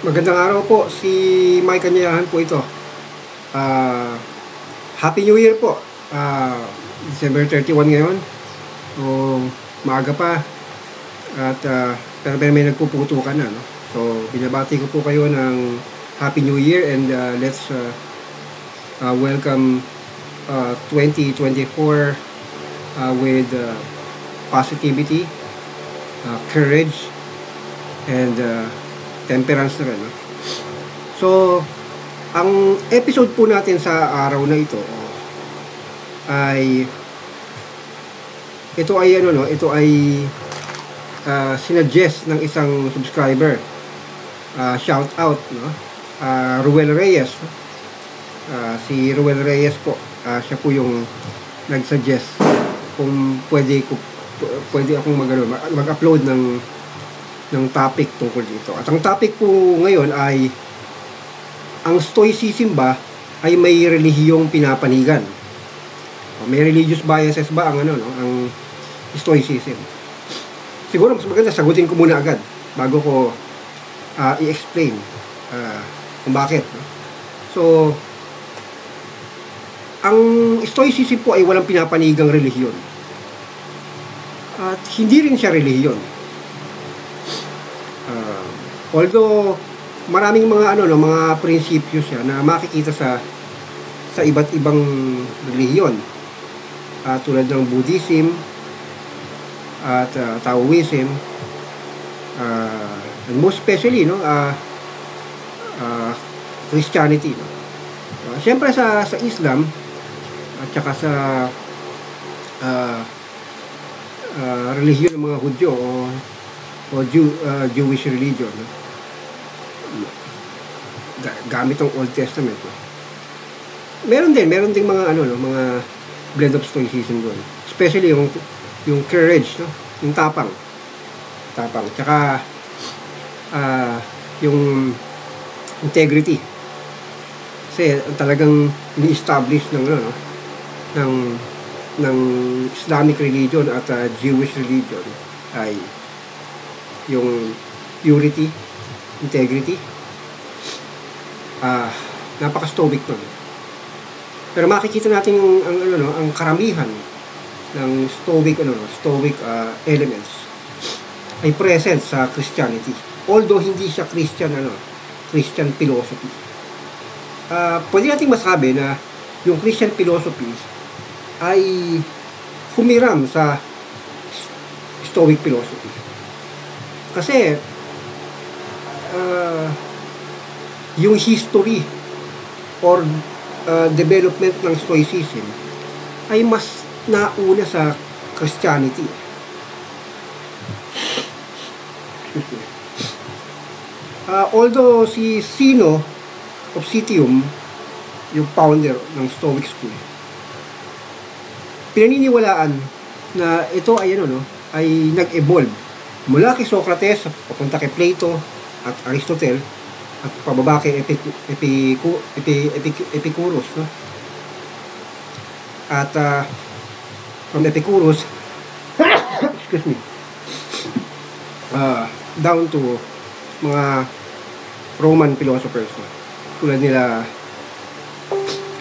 Magandang araw po, si Mike Kanyayahan po ito. Happy New Year po. December 31 ngayon. So, maaga pa. At pero may nagpuputukan na. No? So, binabati ko po kayo ng Happy New Year and let's welcome 2024 with positivity, courage, and temperance na rin. No? So, ang episode po natin sa araw na ito ay ito ay sinuggest ng isang subscriber. Shout out, no? Ruel Reyes. Si Ruel Reyes po, siya po yung nag-suggest kung pwede akong mag-upload ng topic tungkol dito. At ang topic po ngayon ay ang Stoicism ba ay may relihiyong pinapanigan? May religious biases ba ang ang Stoicism? Siguro mas maganda sagutin ko muna agad bago ko i-explain kung bakit. So, ang Stoicism po ay walang pinapanigang relihiyon. At hindi rin siya relihiyon. Although maraming mga prinsipyo siya na makikita sa iba't ibang relihiyon, tulad ng Buddhism at Taoism, and most especially Christianity. Siyempre sa Islam at saka sa relihiyon ng mga Hudyo o Jewish religion, gamit ang Old Testament. Meron ding mga mga blend of Stoicism doon, especially yung courage, yung tapang, tsaka yung integrity, kasi talagang ni-establish ng Islamic religion at Jewish religion ay yung purity, integrity. Napaka-stoic nun. Pero makikita natin ang karamihan ng stoic elements ay present sa Christianity. Although hindi siya Christian philosophy. Pwede nating masabi na yung Christian philosophy ay humiram sa stoic philosophy. Kasi yung history or development ng Stoicism ay mas nauna sa Christianity. Although si Zeno of Citium, yung founder ng Stoic School, pinaniniwalaan na ito ay nag-evolve mula kay Socrates papunta kay Plato at Aristotle at pababa kay Epicurus, no? At from Epicurus excuse me, down to mga Roman philosophers, no? Tulad nila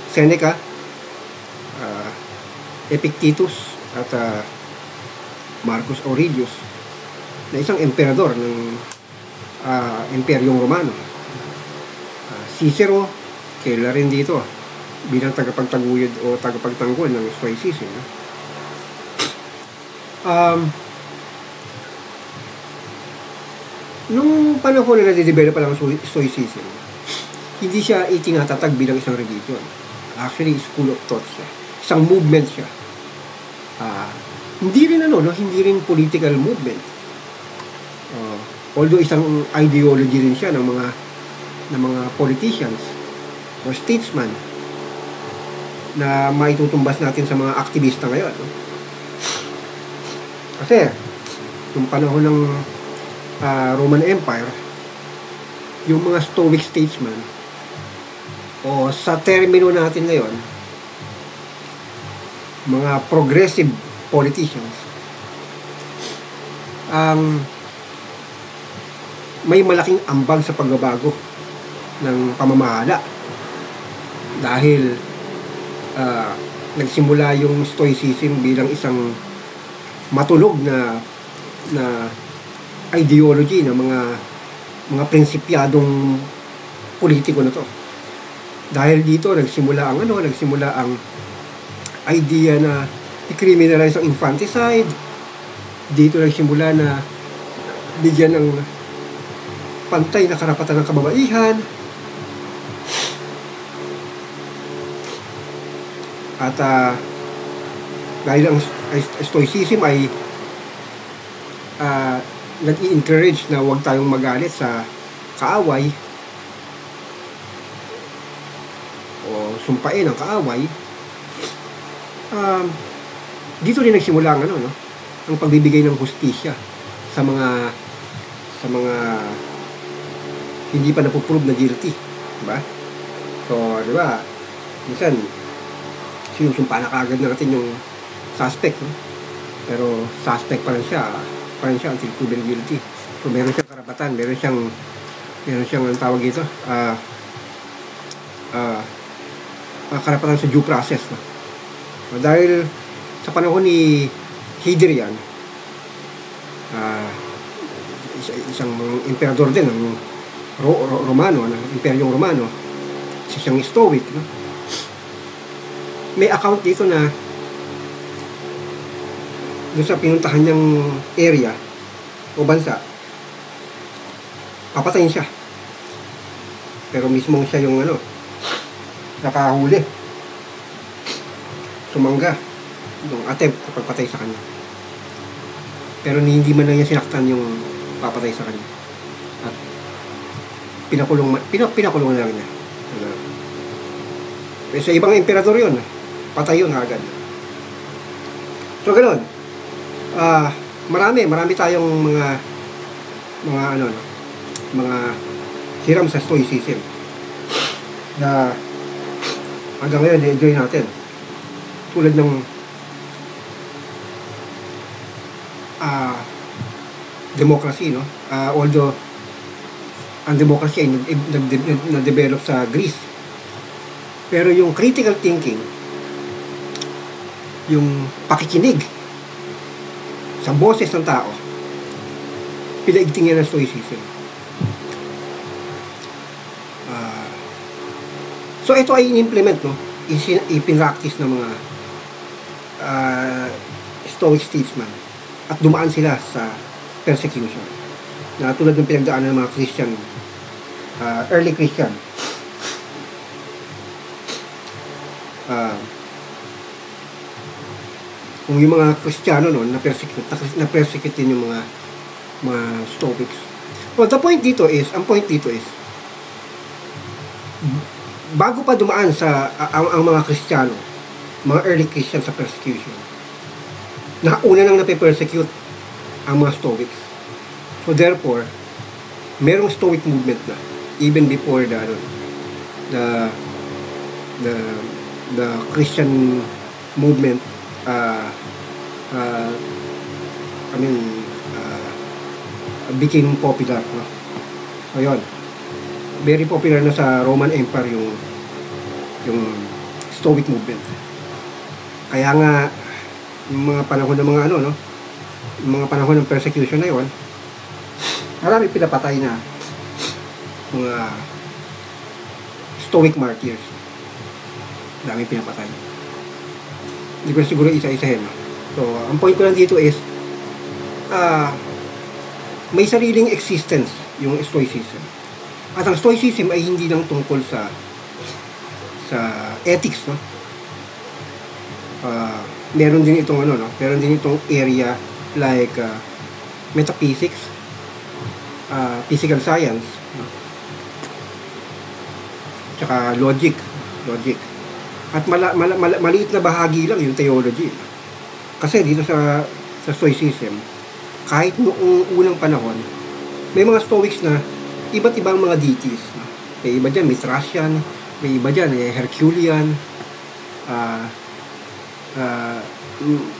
Seneca, Epictetus at Marcus Aurelius, na isang emperador ng Imperyong Romano. Cicero, kaila rin dito bilang tagapagtaguyod o tagapagtanggol ng Stoicism. Nung panahon na nade-develop pa lang ang Stoicism, hindi siya itinatatag bilang isang religion. Actually, school of thought siya. Isang movement siya. Hindi rin political movement. Although isang ideology rin siya ng mga politicians or statesman na maitutumbas natin sa mga aktivista ngayon. Kasi nung panahon ng Roman Empire, yung mga Stoic statesman, o sa termino natin ngayon, mga progressive politicians, may malaking ambag sa pagbabago ng pamamahala. Dahil nagsimula yung Stoicism bilang isang matulog na ideology ng mga prinsipyadong politiko na to. Dahil dito nagsimula ang idea na i-criminalize ang infanticide. Dito nagsimula na bigyan ng pantay na karapatan ng kababaihan. At dahil ang Stoicism ay nag-i-encourage na huwag tayong magalit sa kaaway o sumpain ang kaaway, dito rin nagsimula ang ang pagbibigay ng hustisya sa mga hindi pa napuprove na guilty, diba? So, diba, minsan sinusumpa na kaagad natin yung suspect, no? Pero suspect pa rin siya until proven guilty. So meron siyang karapatan, meron siyang ang tawag dito, karapatan sa due process, no? So, dahil sa panahon ni Hadrian, isang emperador din ng Romano, ng Imperyong Romano, siyang Stoic, no? May account dito na doon sa pinuntahan niyang area o bansa, papatayin siya. Pero mismo siya yung nakahuli, sumangga yung attempt na pagpatay sa kanya. Pero hindi man lang niya sinaktan yung papatay sa kanya. At pinakulong na lang niya. Sa ibang emperador yun, patay yun agad. So ganoon. Marami tayong mga hiram sa Stoicism na hanggang ngayon na-enjoy natin. Tulad ng democracy, no? Although ang democracy ay na-develop sa Greece, pero yung critical thinking, yung pakikinig sa boses ng tao, pinaigting yan ng Stoicism. So ito ay in-implement, no? Ipinractice ng mga Stoic statesman at dumaan sila sa persecution na tulad ng pinagdaanan ng mga Christian, early Christian. Kung yung mga Kristiyano noon na-persecute din yung mga Stoics. Well, ang point dito is bago pa dumaan sa ang mga Kristiyano, mga early Christian sa persecution, nauna nang nape-persecute ang mga Stoics. So therefore, merong Stoic movement na even before the Christian movement became popular, no? So yun, very popular na sa Roman Empire yung Stoic movement. Kaya nga yung mga panahon ng mga yung mga panahon ng persecution na yun, marami pinapatay na mga Stoic martyrs. Marami pinapatay. Hindi ko siguro isa-isahin. So, ang point ko lang dito is may sariling existence yung Stoicism. At ang Stoicism ay hindi lang tungkol sa ethics, no? Meron din itong meron din itong area like metaphysics, physical science, no? Tsaka logic. At maliit na bahagi lang yung theology. Kasi dito sa Stoicism, kahit noong unang panahon, may mga Stoics na iba't ibang mga deities. May iba dyan, may Thracian, may iba dyan, Herculean,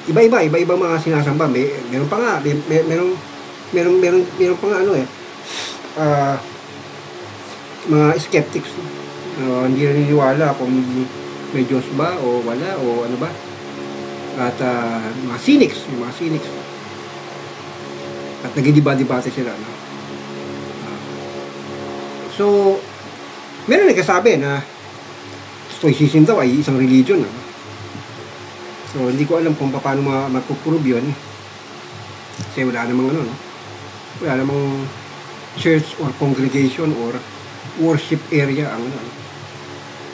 iba-iba mga sinasamba. Meron pa nga, meron pa nga ah, mga skeptics, hindi naniniwala kung may Diyos ba o wala o ano ba. At mga cynics, yung mga cynics. At nagdidiba-debate sila, no? So, meron nagkasabi na Stoicism daw ay isang religion, no? So, hindi ko alam kung paano mapuprove yun, eh. Kasi wala namang ano, no? Wala namang church or congregation or worship area ang ano,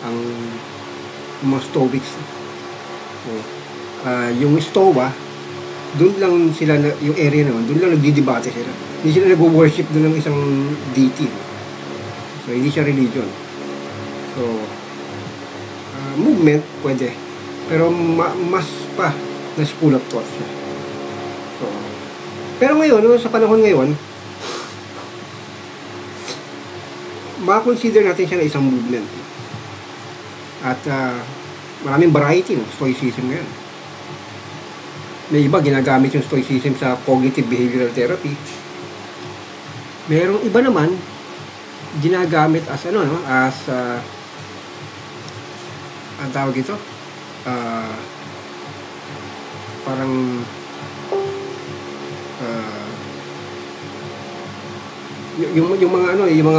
ang mga Stoics. So, yung Stoa, doon lang sila, yung area naman, doon lang nagdidebate sila. Hindi sila nag-worship doon ng isang deity. So, hindi siya religion. So, movement, pwede. Pero mas pa na school of thought siya. So, pero ngayon, sa panahon ngayon, ma-consider natin siya na isang movement. At maraming variety ng Stoicism ngayon. May iba ginagamit yung Stoicism sa cognitive behavioral therapy. Merong iba naman ginagamit as ano, no, as ang tawag ito, parang yung mga ano, yung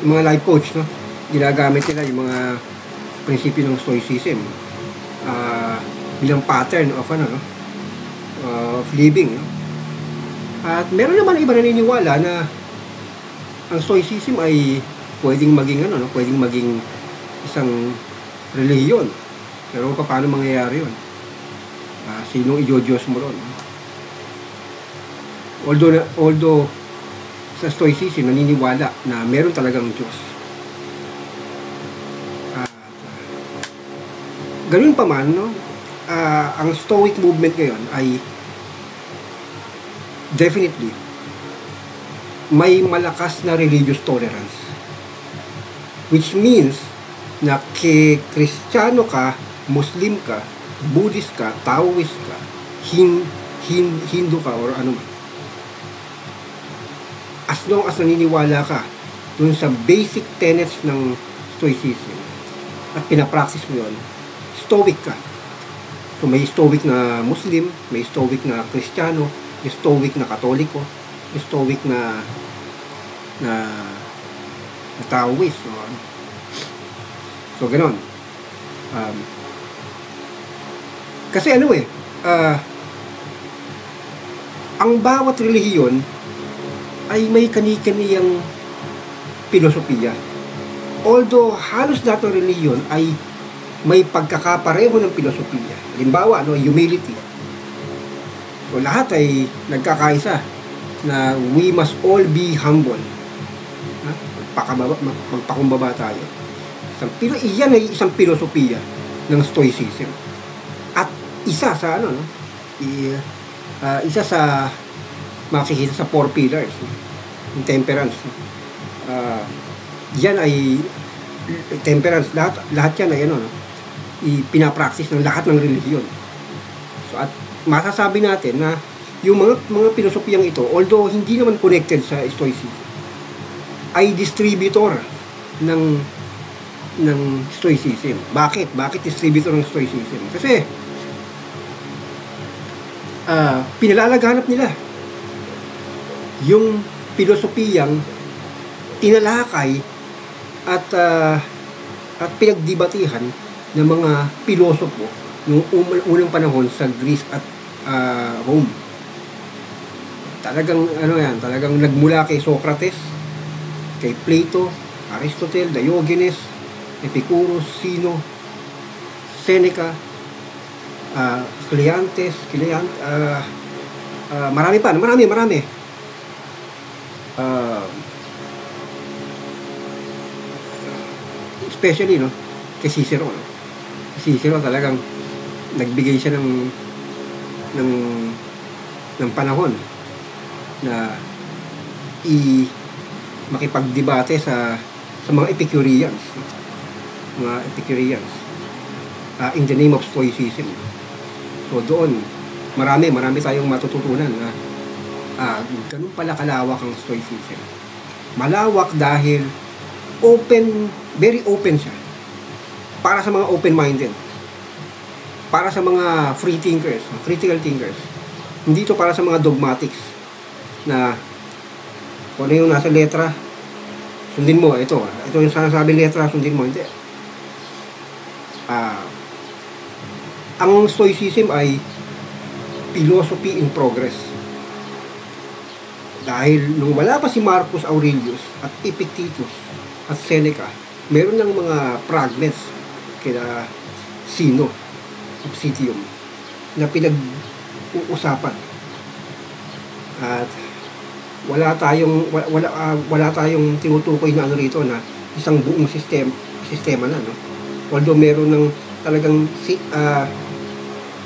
mga life coach, no, ginagamit nila yung mga prinsipyo ng Stoicism bilang pattern of ano, no, of living, no? At meron naman iba naniniwala na ang Stoicism ay pwedeng maging ano, no, pwedeng maging isang relihiyon. Pero paano mangyayari yun? Sinong i-Diyos mo ron? Although sa Stoicism naniniwala na meron talagang Diyos. Ganun pa man, no? Ang Stoic movement ngayon ay definitely may malakas na religious tolerance, which means na Kristiyano ka, Muslim ka, Buddhist ka, Taoist ka, Hindu ka, or ano man, as long as naniniwala ka dun sa basic tenets ng Stoicism at pinapractice mo yun, Stoic ka. So may Stoic na Muslim, may Stoic na Kristiyano, may Stoic na Katoliko, may Stoic na Taoist. So ganon. Kasi ano ang bawat relihiyon ay may kani-kaniyang filosofiya. Although halos lahat ng relihiyon ay may pagkakapareho ng filosofiya. Halimbawa, humility. So lahat ay nagkakaisa na we must all be humble. Magpakumbaba tayo. Iyan ay isang filosofiya ng Stoicism. At isa sa ano, no? Isa sa makikita sa 4 pillars, no? Yung temperance. Yan ay temperance, lahat yan ay ano, no? Pinapractice ng lahat ng relihiyon. So at masasabi natin na yung mga filosofiyang ito, although hindi naman connected sa Stoicism, ay distributor ng Stoicism. Bakit distributor ng Stoicism? Kasi pinalalaganap nila yung filosofiyang tinalakay at pinagdibatihan ng mga pilosopo noong unang panahon sa Greece at Rome. Talagang talagang nagmula kay Socrates, kay Plato, Aristotle, Diogenes, Epicurus, Zeno, Seneca, Cleantes, marami pa, marami. Especially, no, kay Cicero, no? Cicero talagang nagbigay siya ng panahon na makipagdebate sa mga Epicureans, in the name of Stoicism. So doon marami tayong matututunan na ganun pala kalawak ang Stoicism. Malawak dahil open, very open siya. Para sa mga open-minded. Para sa mga free thinkers, critical thinkers. Hindi ito para sa mga dogmatics na kung ano yung nasa letra, sundin mo. Ito yung sinasabi letra, sundin mo. Hindi. Ang Stoicism ay philosophy in progress. Dahil nung wala pa si Marcus Aurelius at Epictetus at Seneca, meron ng mga fragments kina Sino, Obsidium, na pinag-uusapan. At wala tayong tinutukoy na ano rito na isang buong sistema na, no? Although meron ng talagang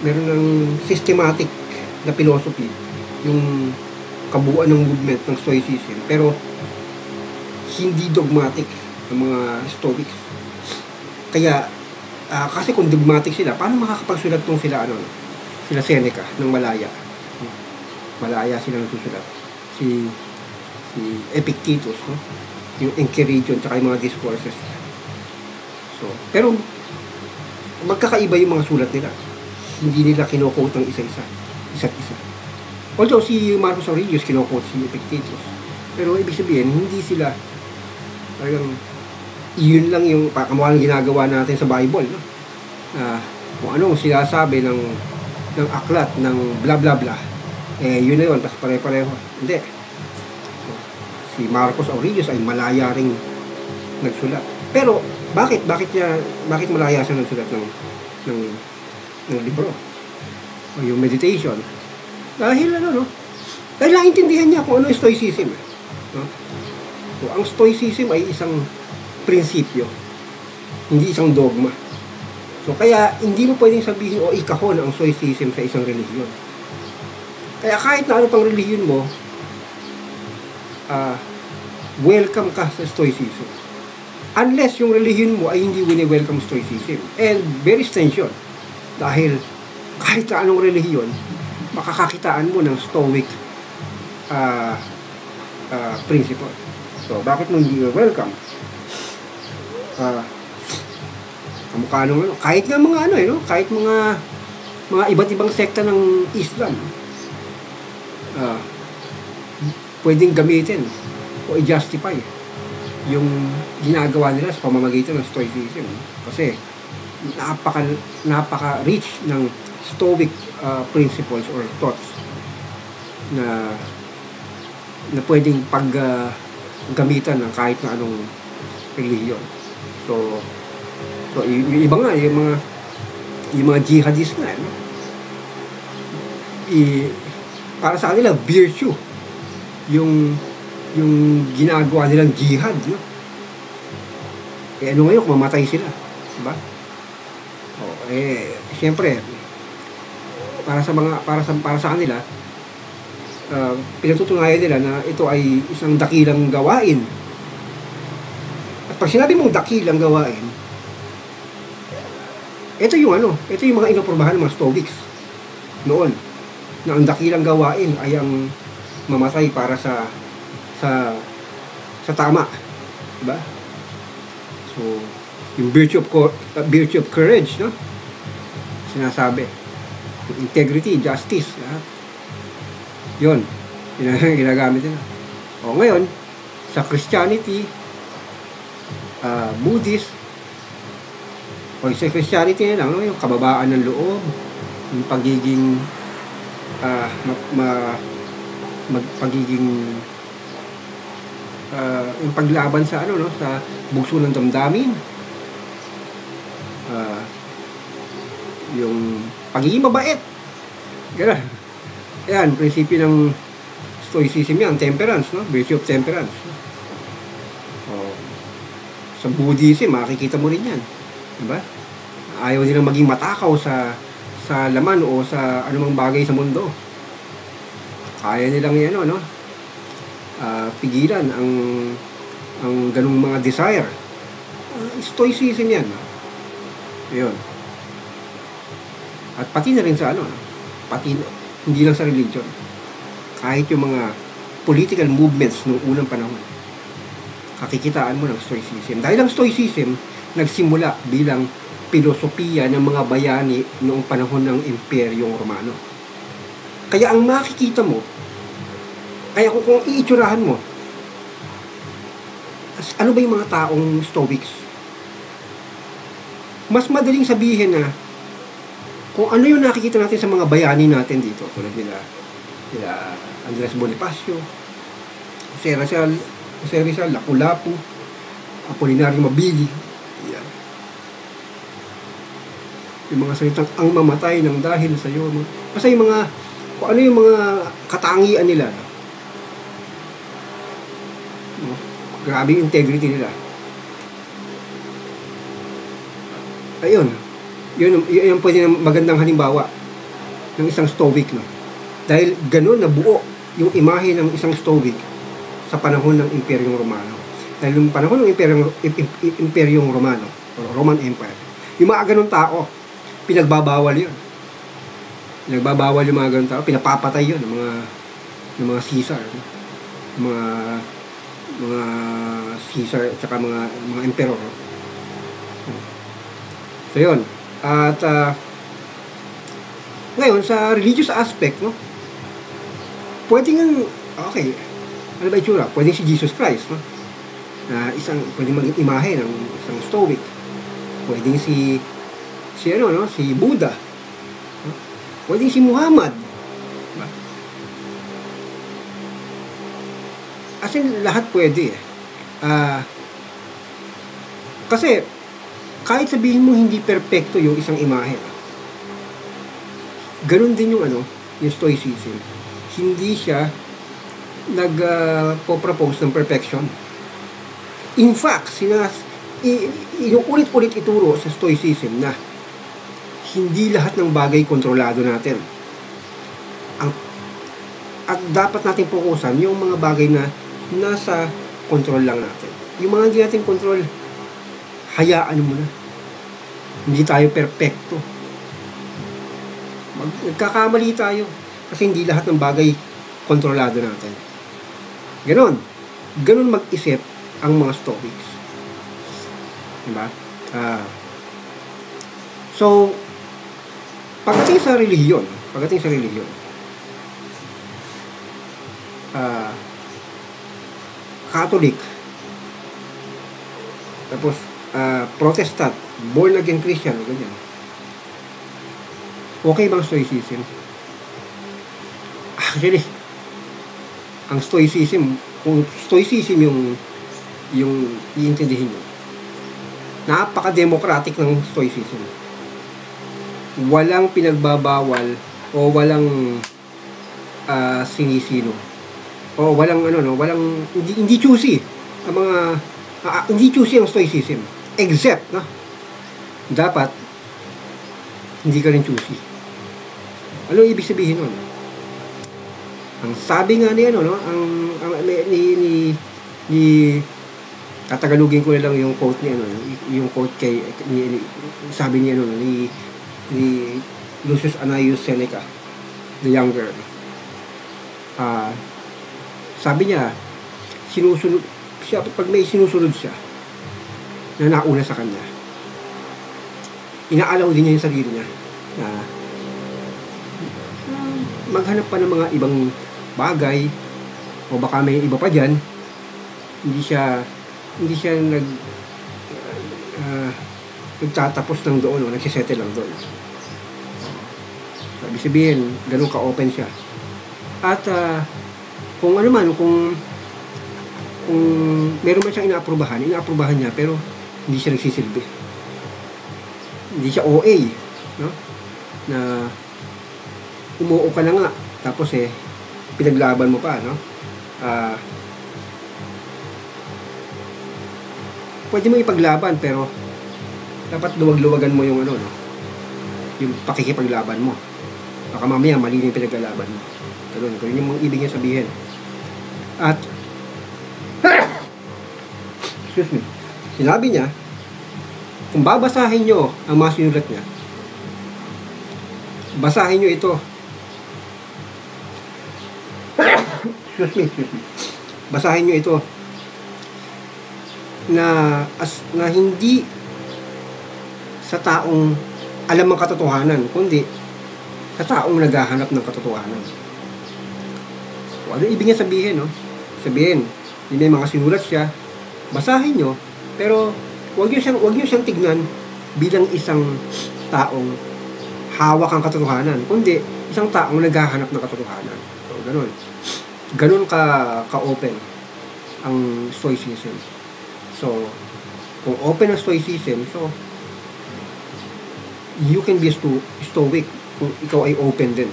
meron ng systematic na philosophy yung kabuuan ng movement ng Stoicism, pero hindi dogmatic ng mga Stoics. Kaya kasi kung dogmatic sila, paano makakapagsulat tong sila Seneca ng Malaya sila nagsusulat, si Epictetus, no? Yung Enchiridion tsaka yung mga discourses. So, pero magkakaiba yung mga sulat nila, hindi nila kino-quote ang isa't isa. Although si Marcus Aurelius kino-quote si Epictetus, pero ibig sabihin hindi sila talagang yun lang yung pakamuha ng ginagawa natin sa Bible, no? Kung anong sinasabi ng aklat ng bla bla bla, yun na yun, tapos pare-pareho. Hindi. So, si Marcus Aurelius ay malaya ring nagsulat. Pero bakit malaya siya nagsulat ng libro o yung meditation? Dahil dahil naintindihan niya kung ano yung Stoicism, no? So, ang Stoicism ay isang prinsipyo, hindi isang dogma. So kaya hindi mo pwedeng sabihin o ikahon ang Stoicism sa isang relihiyon. Kaya kahit na ano pang relihiyon mo, welcome ka sa Stoicism. Unless yung relihiyon mo ay hindi wini-welcome Stoicism. And very strange yun. Dahil kahit na anong relihiyon, makakakitaan mo ng Stoic principle. So bakit mo hindi welcome? Kamukha nung kahit nga mga kahit mga iba't ibang sekta ng Islam, pwedeng gamitin o i-justify yung ginagawa nila sa pamamagitan ng Stoicism, kasi napaka-rich ng Stoic principles or thoughts na pwedeng paggamitan ng kahit na anong relihiyon. So yung iba nga, yung mga jihadist na, no? Para sa kanila, virtue yung ginagawa nilang jihad, no? Ano ngayon kung mamatay sila, diba? Siyempre, para sa kanila, pinatutunayan nila na ito ay isang dakilang gawain. At pag sinabi mong dakilang gawain, ito yung mga inopormahan ng mga Stoics noon, na ang dakilang gawain ay ang mamatay para sa tama, diba? So yung virtue of courage, no? Sinasabi integrity, justice, yun ginagamit nila. Ngayon sa Christianity, Buddhist, o sa Christianity na lang, yung kababaan ng loob, yung pagiging yung paglaban sa sa bugso ng damdamin, yung pagiging mabait, gano'n. Yan, prinsipyo ng Stoicism yan, temperance, no? Virtue of temperance. Sa Buddhism, makikita mo rin yan, diba? Ayaw nilang maging matakaw sa laman o sa anumang bagay sa mundo. Kaya nilang pigilan ang ganung mga desire. Stoicism yan. Ayun. At pati na rin sa hindi lang sa religion. Kahit yung mga political movements noong unang panahon, kakikitaan mo ng Stoicism. Dahil ang Stoicism nagsimula bilang pilosopiya ng mga bayani noong panahon ng Imperyong Romano. Kaya ang makikita mo, kaya kung iitsurahan mo, ano ba yung mga taong Stoics? Mas madaling sabihin na kung ano yung nakikita natin sa mga bayani natin dito, tulad nila Andres Bonifacio, Jose Rizal, Lapu-Lapu, Apolinario Mabini. Yan. Yung mga salitang ang mamatay ng dahil sa iyo. Basta yung mga, kung ano yung mga katangian nila. No? Grabe yung integrity nila. Ayun. Yun pwede ng magandang halimbawa ng isang Stoic. No? Dahil ganun nabuo yung imahe ng isang Stoic sa panahon ng Imperyong Romano. Dahil yung panahon ng Imperyong Romano, o Roman Empire, yung mga ganun tao, pinagbabawal yun. Pinagbabawal yung mga ganun tao, pinapapatay yun ng mga Caesar, mga Caesar at saka mga emperor. So yun. At ngayon sa religious aspect, no? Pwede nga, okay, ano ba itsura? Pwede si Jesus Christ, no? Pwede maging imahe ng isang Stoic. Pwede si Buddha. No? Pwede si Muhammad. Diba? As in, lahat pwede. Kasi, kahit sabihin mo hindi perpekto yung isang imahe, ganun din yung Stoicism. Hindi siya nagpo-propose ng perfection. In fact, inuulit-ulit ituro sa Stoicism na hindi lahat ng bagay kontrolado natin. At dapat natin fokusan yung mga bagay na nasa control lang natin. Yung mga hindi natin control, hayaan mo na. Hindi tayo perfecto. Nagkakamali tayo kasi hindi lahat ng bagay kontrolado natin. Ganon mag-isip ang mga Stoics. Diba? So, pagdating sa relihiyon, Catholic, tapos Protestant, born again Christian, ganyan. Okay bang Stoicism? Actually, ang Stoicism, kung Stoicism yung iintindihin nyo, napaka-democratic ng Stoicism. Walang pinagbabawal o walang sinisino. O walang hindi choosy ang mga hindi choosy ang Stoicism. Except, no? Dapat hindi ka rin choosy. Ano ibig sabihin nun? Ang sabi nga ni tatagalugin ko na lang yung quote yung quote sabi ni Lucius Annaeus Seneca the Younger. Sabi niya, sinusunod siya, pag may sinusunod siya na nauna sa kanya, inaalaw din niya yung sarili niya na maghanap pa ng mga ibang bagay o baka may iba pa dyan. Hindi siya nagtatapos ng doon o nagsisettle lang doon. Sabi sabihin, ganun ka-open siya. At kung ano man, kung meron man siyang inaaprubahan niya, pero hindi siya nagsisilbi. Hindi siya OA, no? Na umuo ka na nga, tapos pinaglaban mo pa, no? Pwede mo ipaglaban, pero dapat luwag-luwagan mo yung yung pakikipaglaban mo. Baka mamaya mali yung pinaglalaban mo. Ganun yung ibig niya sabihin. At excuse me, sinabi niya, kung babasahin nyo ang mga sinulat niya, basahin nyo ito. Excuse me. Basahin nyo ito. na hindi sa taong alam ang katotohanan, kundi sa taong naghahanap ng katotohanan. So, ano ibig niya sabihin, no? Sabihin, yun may mga sinulat siya, basahin nyo, pero wag nyo siyang tignan bilang isang taong hawak ang katotohanan, kundi isang taong naghahanap ng katotohanan. So, ganun ka-open ang Stoicism. So, kung open ang Stoicism, so you can be stoic kung ikaw ay open din.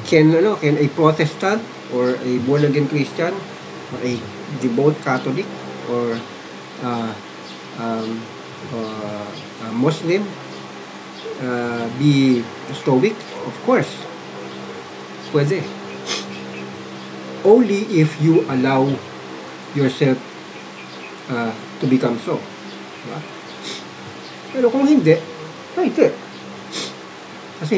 Can a Protestant or a born again Christian or a devout Catholic or a Muslim be stoic? Of course, pwede. Only if you allow yourself to become so. Diba? Pero kung hindi, hindi. Kasi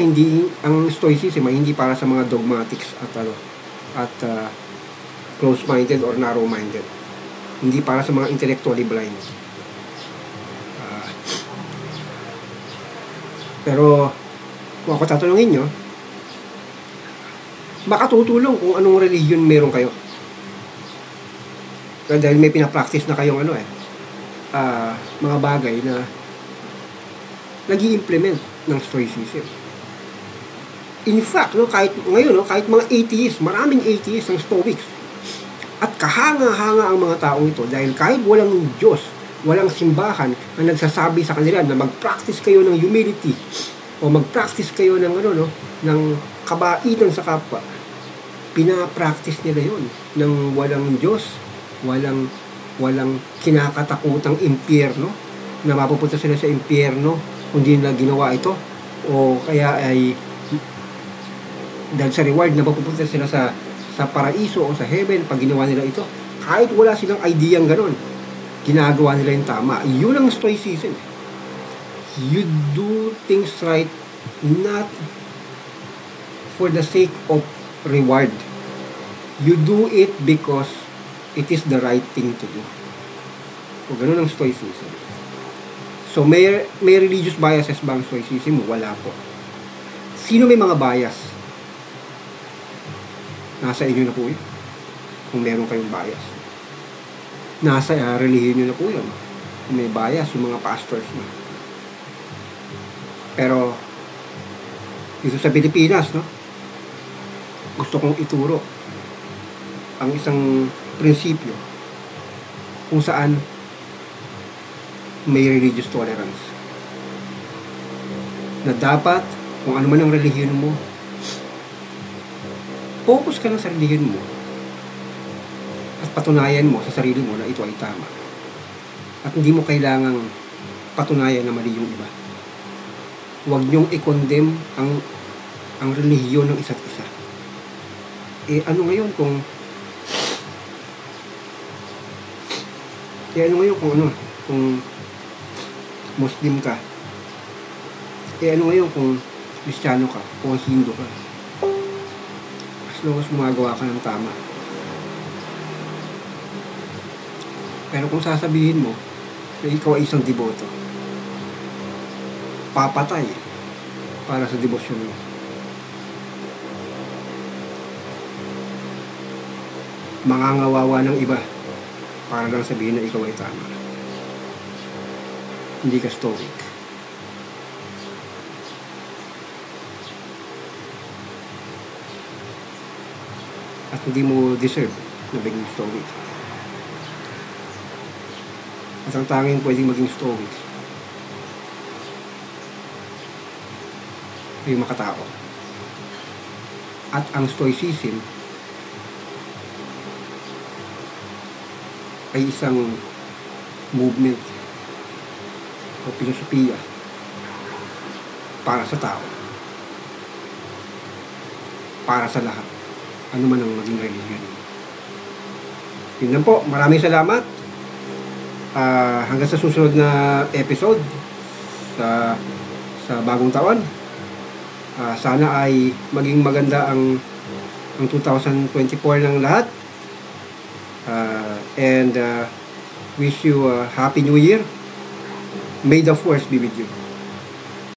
ang Stoicism ay hindi para sa mga dogmatics at close-minded or narrow-minded. Hindi para sa mga intellectually blind. Pero kung ako tatanungin nyo, makatutulong kung anong religion meron kayo. Dahil may pinapractice na kayong mga bagay na nag-i-implement ng Stoicism. In fact, kahit ngayon, kahit mga atheists, maraming atheists ang Stoics. At kahanga-hanga ang mga taong ito dahil kahit walang Diyos, walang simbahan na nagsasabi sa kanila na mag-practice kayo ng humility o mag-practice kayo ng ng kabaitan sa kapwa, pina-practice nila yon ng walang Diyos, walang kinakatakutang impyerno na mapupunta sila sa impyerno kung di nila ginawa ito, o kaya ay dahil sa reward na mapupunta sila sa paraiso o sa heaven pag ginawa nila ito. Kahit wala silang ideyang ganon, ginagawa nila yung tama. Yun ang Stoicism. You do things right not for the sake of reward. You do it because it is the right thing to do. O ganun ang Stoicism. So may religious biases ba ang Stoicism? Wala po. Sino may mga bias? Nasa inyo na po yun. Kung meron kayong bias. Nasa relihiyon nyo na po yun. Kung may bias, yung mga pastors na. Pero dito sa Pilipinas, gusto kong ituro ang isang prinsipyo kung saan may religious tolerance. Na dapat, kung ano man ang relihiyon mo, focus ka lang sa relihiyon mo at patunayan mo sa sarili mo na ito ay tama. At hindi mo kailangang patunayan na mali yung iba. Huwag niyong i-condemn ang relihiyon ng isa't isa. Ano ngayon kung kung Muslim ka? Ano ngayon kung Kristiyano ka? Kung Hindu ka? As long as gumagawa ka ng tama. Pero kung sasabihin mo na ikaw ay isang deboto, papatay para sa debosyon mo, mangangawawa ng iba para lang sabihin na ikaw ay tama. Hindi ka stoic. At hindi mo deserve na maging stoic. At ang tanging pwedeng maging stoic ay makatao. At ang Stoicism ay isang movement o filosofiya para sa tao, para sa lahat, ano man ang maging religion. Yun lang po. Maraming salamat. Hanggang sa susunod na episode sa bagong taon. Sana ay maging maganda ang 2024 ng lahat. and wish you a Happy New Year. May the Force be with you.